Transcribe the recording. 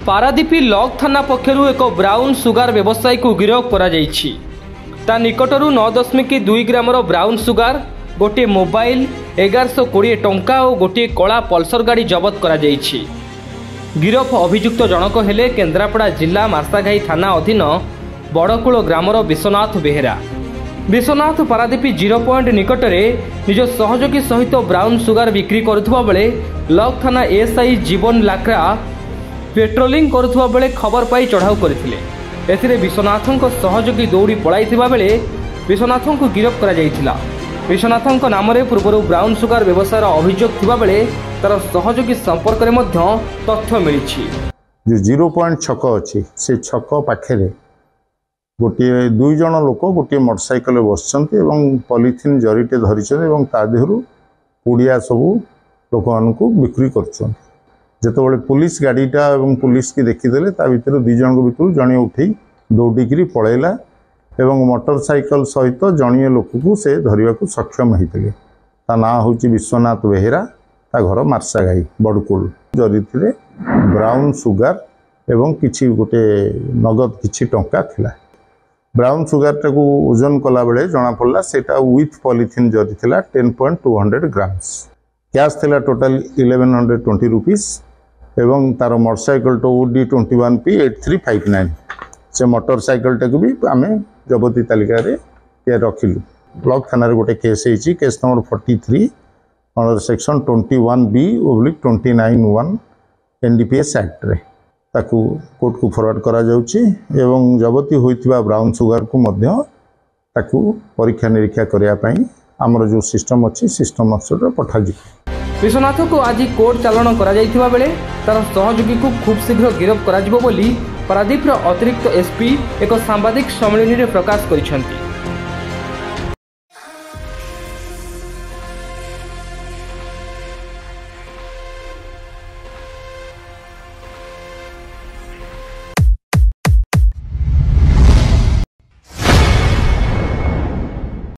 Paradip log थाना पक्षरु एक brown sugar व्यवसायी को गिरफ्त करा जायछि। ता निकटरू 9.2 ग्रामर ब्राउन सुगार, गोटे मोबाइल, 1120 टंका और गोटे कला पल्सर गाड़ी जबत करा जायछि। गिरफ अभियुक्त जनक हेले केन्द्रापड़ा जिला मार्साघाई थाना अधीन बड़कूल ग्रामर विश्वनाथ बेहेरा। विश्वनाथ पारादीप 0 पॉइंट निकटरे निज सहयोगी सहित ब्राउन सुगार बिक्री करुवा बेले लॉग थाना एएसआई जीवन लाक्रा पेट्रोलिंग करुवा बेले खबर पाई चढ़ाऊ करथिले। एथिरे विश्वनाथଙ୍କ सहयोगी दौड़ी पळाइथिबा बेले विश्वनाथଙ୍କୁ गिरफ करा जायथिला। विश्वनाथଙ୍କ नामरे पूर्वरु ब्राउन सुगार व्यवसायर अभियोग थिबा बेले तार सहयोगी संपर्क रे मध्य तथ्य मिलिछि। जो 0 पॉइंट छक अछि से छक पाखे गोटे 2 जन लोक गोटे मोटरसाइकल बसचंती एवं पॉलिथिन जरीटे धरिछन एवं ता देहरु पुड़िया सब लोक मानकु बिक्री करछन। जेतबेले पुलिस गाड़ीटा एवं पुलिस की देखिदेले ता भितर 2 जन भितर जणे उठी दौड़िकी पळैला एवं मोटरसाइकल सहित जणिए लोक को से धरिबा को सक्षम होइतले। ता ना होची विश्वनाथ बेहेरा, ता घर मार्साघाई बड़कुल। जरीथिले ब्राउन सुगार एवं किछि गोटे नगद किछि टंका थिला। ब्राउन सुगार टाकू ओजन कला बेले जना पड़ला सेटा विथ पॉलिथिन जरी थिला 10.200 ग्राम्स। कैश थिला टोटल 1120 रुपीस एवं तार मोटरसाइकल तो D21P 8359। से मोटरसाइकल टाकू भी आमे जबती तालिका रे रखिलु। ब्लॉक थाना रे गोटे केस हेछि, case number 43 under section 21B/29(1) NDPS act रे ताकू कोर्ट को फॉरवर्ड करा जाउछि एवं जबती होइतिबा ब्राउन सुगार को मध्य ताकू परीक्षा निरीक्षा करिया पई हमर जो सिस्टम अछि सिस्टम अनुसार पठा जी। विश्वनाथ को आज कोर्ट चालान करा जाइथिबा बेले तार सहयोगी को खूब शीघ्र गिरफ्त करा जिवो बोली पारादीप अतिरिक्त एसपी एक सांबादिक सम्मेलन रे प्रकाश करिसेंति।